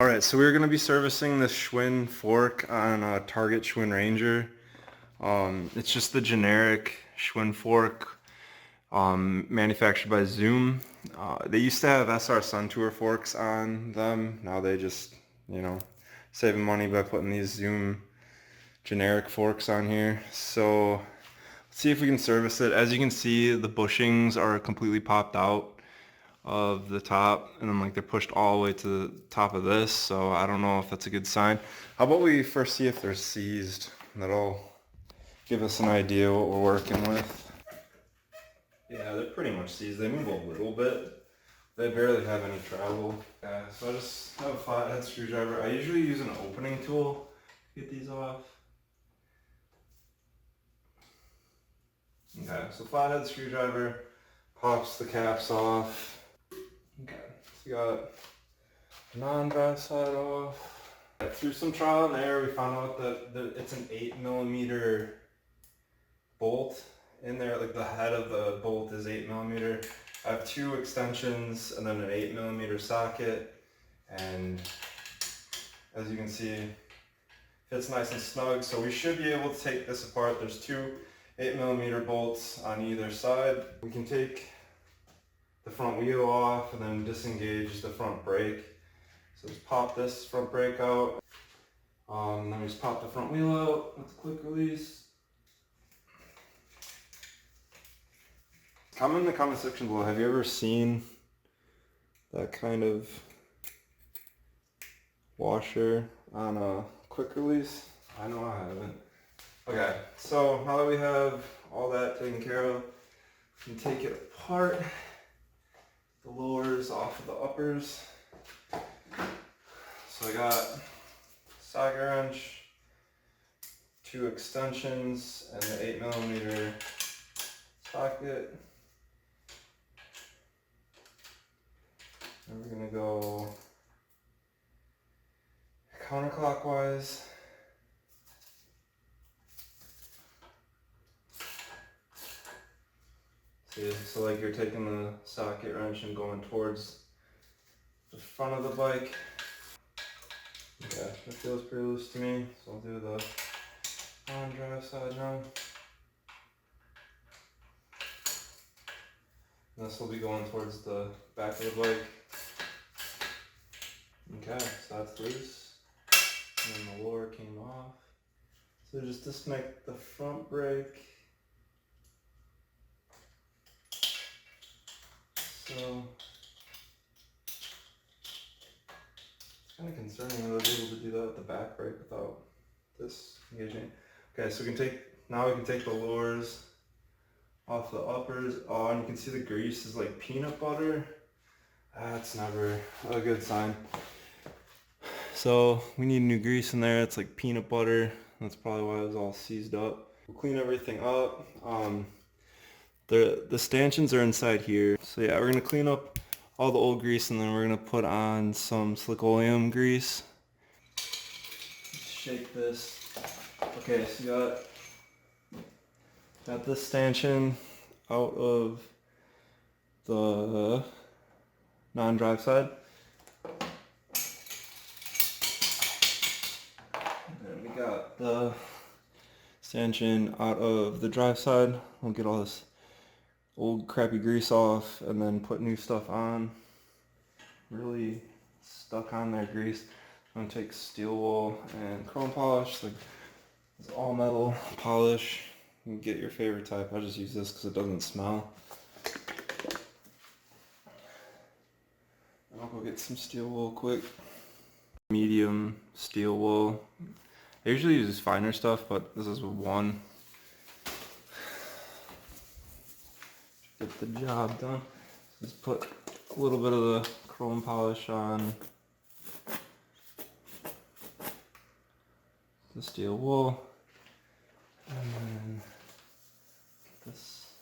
Alright, so we're going to be servicing the Schwinn fork on a Target Schwinn Ranger. It's just the generic Schwinn fork manufactured by Zoom. They used to have SR Sun Tour forks on them. Now they just, saving money by putting these Zoom generic forks on here. So let's see if we can service it. As you can see, the bushings are completely popped out of the top, and then they're pushed all the way to the top of this, so I don't know if that's a good sign. How about we first see if they're seized? That'll give us an idea what we're working with. Yeah, they're pretty much seized. They move a little bit. They barely have any travel. Yeah, so I just have a flathead screwdriver. I usually use an opening tool to get these off. Okay, so flathead screwdriver pops the caps off. Okay, so we got non-drive side off. Through some trial and error, we found out that it's an 8mm bolt in there. Like the head of the bolt is 8mm. I have two extensions and then an 8mm socket, and as you can see, fits nice and snug. So we should be able to take this apart. There's two 8mm bolts on either side. We can take the front wheel off and then disengage the front brake. So just pop this front brake out. Then we just pop the front wheel out with the quick release. Comment in the comment section below, have you ever seen that kind of washer on a quick release? I know I haven't. Okay, so now that we have all that taken care of, we can take it apart. The lowers off of the uppers. So I got socket wrench, two extensions, and the 8mm socket. And we're gonna go counterclockwise. See, so like you're taking the socket wrench and going towards the front of the bike. Okay, that feels pretty loose to me, so I'll do the on-drive side now. And this will be going towards the back of the bike. Okay, so that's loose. And then the lower came off. So just disconnect the front brake. So it's kind of concerning that I was able to do that with the back brake without this engaging. Okay, so we can take the lowers off the uppers. Oh, and you can see the grease is like peanut butter. That's never a good sign. So we need new grease in there. It's like peanut butter. That's probably why it was all seized up. We'll clean everything up. The stanchions are inside here. So yeah, we're gonna clean up all the old grease, and then we're gonna put on some Slickoleum grease. Let's shake this. Okay, so you got this stanchion out of the non-drive side. And we got the stanchion out of the drive side. We'll get all this old crappy grease off and then put new stuff on. Really stuck on there grease. I'm gonna take steel wool and chrome polish, like it's all metal polish. You can get your favorite type. I just use this because it doesn't smell. I'll go get some steel wool quick. Medium steel wool. I usually use finer stuff, but this is one. Get the job done. Just put a little bit of the chrome polish on the steel wool, and then get this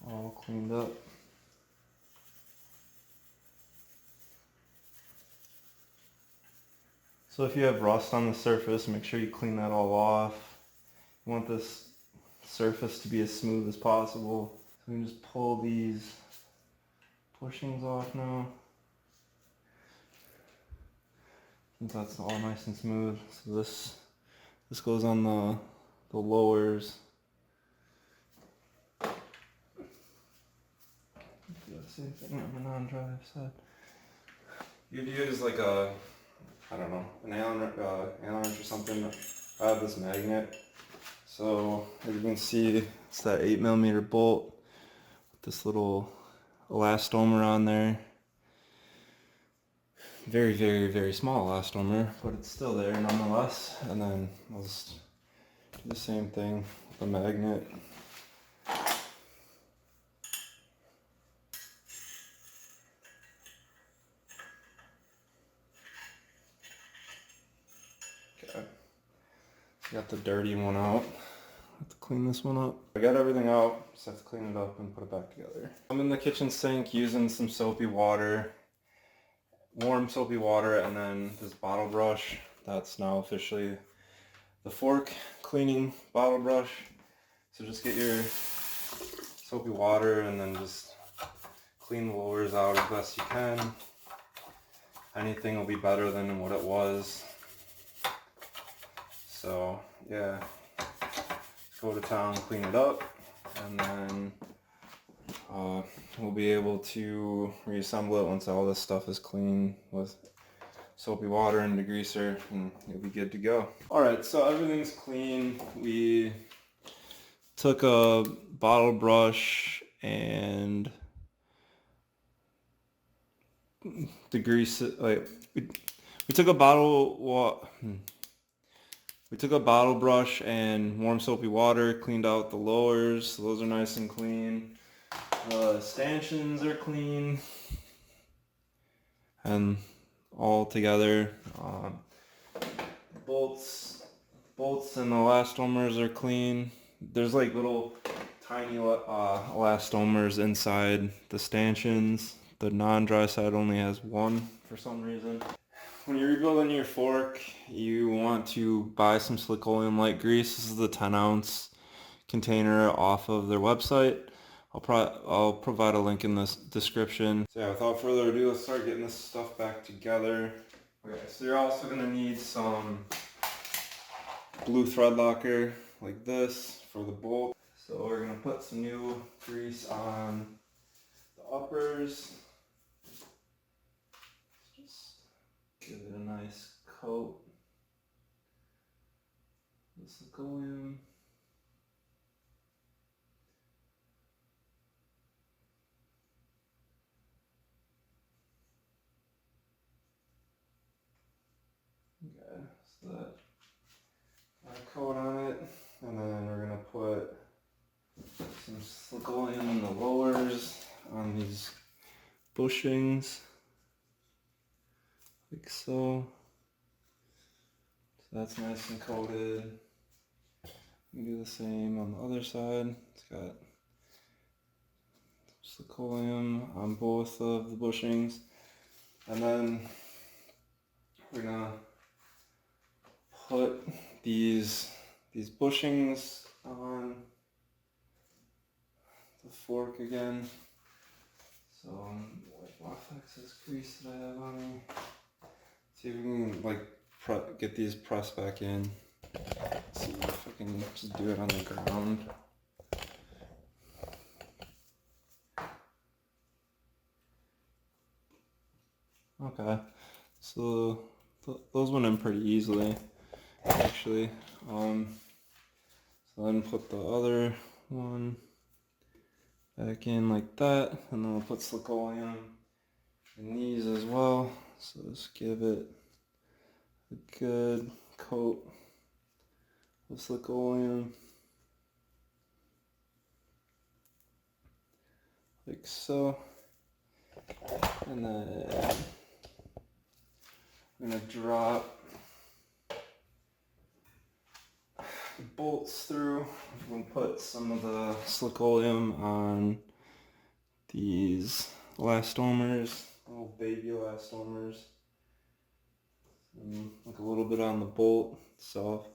all cleaned up. So if you have rust on the surface, make sure you clean that all off. You want this surface to be as smooth as possible. So we can just pull these bushings off now. That's all nice and smooth. So this goes on the lowers. Do the same thing on the non-drive side. You'd use like a, I don't know, an Allen wrench or something. I have this magnet. So as you can see, it's that 8mm bolt with this little elastomer on there. Very, very, very small elastomer, but it's still there nonetheless. And then I'll just do the same thing with the magnet. Okay. Got the dirty one out. Have to clean this one up. I got everything out, just have to clean it up and put it back together. I'm in the kitchen sink using some soapy water, warm soapy water, and then this bottle brush. That's now officially the fork cleaning bottle brush. So just get your soapy water and then just clean the lowers out as best you can. Anything will be better than what it was. So yeah, go to town, clean it up, and then we'll be able to reassemble it once all this stuff is clean with soapy water and degreaser, and you'll be good to go. Alright, so everything's clean. We took a bottle brush and degrease it. Like we took a We took a bottle brush and warm soapy water, cleaned out the lowers, so those are nice and clean. Stanchions are clean. And all together, bolts and the elastomers are clean. There's like little tiny elastomers inside the stanchions. The non-dry side only has one for some reason. When you're rebuilding your fork, you want to buy some Slickoleum light grease. This is the 10-ounce container off of their website. I'll provide a link in the description. So yeah, without further ado, let's start getting this stuff back together. Okay, so you're also going to need some blue thread locker like this for the bolt. So we're going to put some new grease on the uppers. Give it a nice coat with Slickoleum. Okay, so that coat on it, and then we're gonna put some Slickoleum in the lowers on these bushings. Like so. So that's nice and coated. We do the same on the other side. It's got Slickoleum on both of the bushings. And then we're gonna put these bushings on the fork again. So what excess grease that I have on me. See if we can like get these pressed back in. See if I can just do it on the ground. Okay, so those went in pretty easily, actually. So then put the other one back in like that, and then we'll put Slickoleum in these as well. So just give it a good coat of Slickoleum, like so. And then I'm gonna drop the bolts through. I'm gonna put some of the Slickoleum on these elastomers, little baby elastomers. And like a little bit on the bolt itself.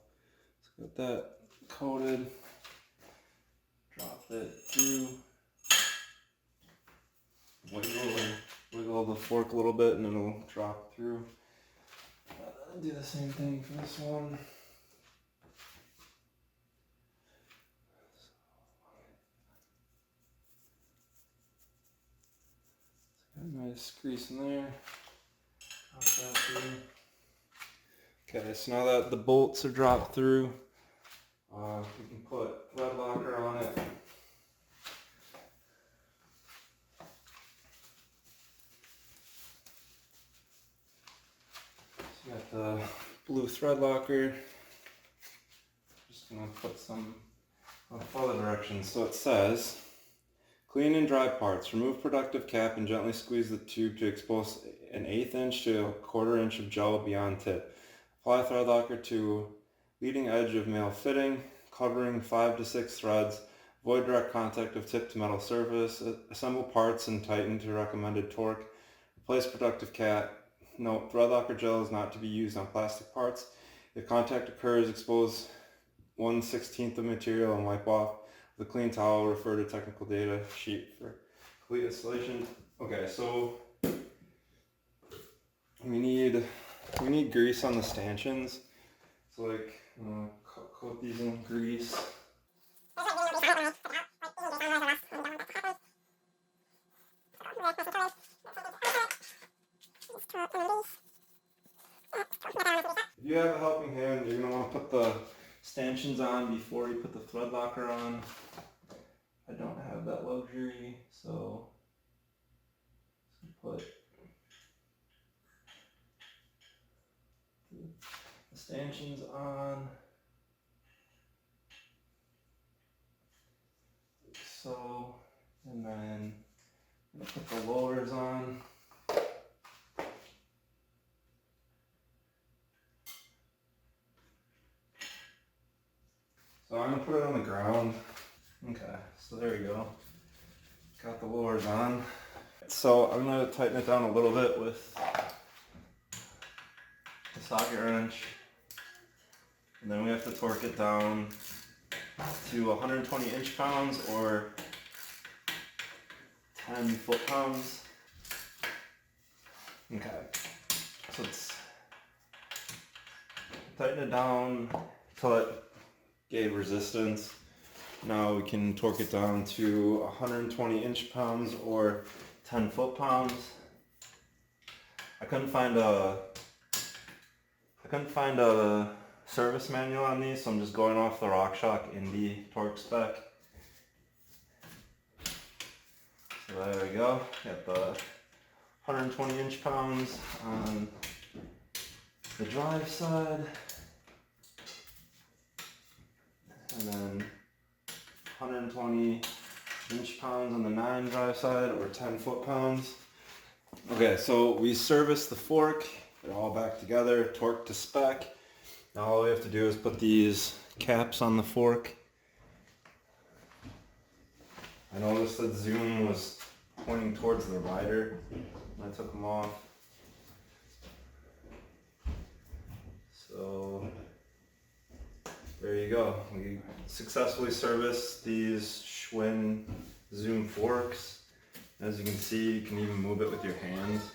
So got that coated. Drop it through. Wiggle the fork a little bit and it'll drop through. Do the same thing for this one. Nice grease in there. Okay, so now that the bolts are dropped through, we can put thread locker on it. So you got the blue thread locker. Just gonna put some on follow directions. So it says, clean and dry parts. Remove productive cap and gently squeeze the tube to expose an 1/8 inch to 1/4 inch of gel beyond tip. Apply thread locker to leading edge of male fitting, covering 5 to 6 threads. Avoid direct contact of tip to metal surface. Assemble parts and tighten to recommended torque. Replace productive cap. Note, thread locker gel is not to be used on plastic parts. If contact occurs, expose 1/16 of material and wipe off with a clean towel. Refer to technical data sheet for complete installation. Okay, so we need grease on the stanchions. So like, coat these in grease. If you have a helping hand, you're going to want to put the stanchions on before you put the thread locker on. I don't have that luxury, so put the stanchions on. Like so, and then I'm going to put the lowers on. So I'm going to put it on the ground. Okay, so there you go. Got the lowers on. So I'm going to tighten it down a little bit with the socket wrench. And then we have to torque it down to 120 inch-pounds or 10 foot-pounds. Okay, so it's tighten it down till it gave resistance. Now we can torque it down to 120 inch-pounds or 10 foot-pounds. I couldn't find a service manual on these, so I'm just going off the RockShox Indy torque spec. So there we go. Got the 120 inch-pounds on the drive side, and then 120 inch-pounds on the 9 drive side, or 10 foot-pounds. Okay, so we serviced the fork. They're all back together, torqued to spec. Now all we have to do is put these caps on the fork. I noticed that Zoom was pointing towards the rider when I took them off. So there you go. We successfully serviced these Schwinn Zoom forks. As you can see, you can even move it with your hands.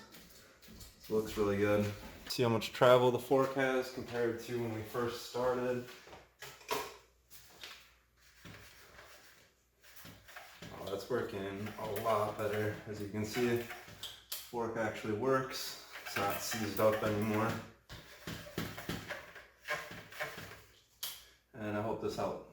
So it looks really good. See how much travel the fork has compared to when we first started. Oh, that's working a lot better. As you can see, the fork actually works. It's not seized up anymore. And I hope this helped.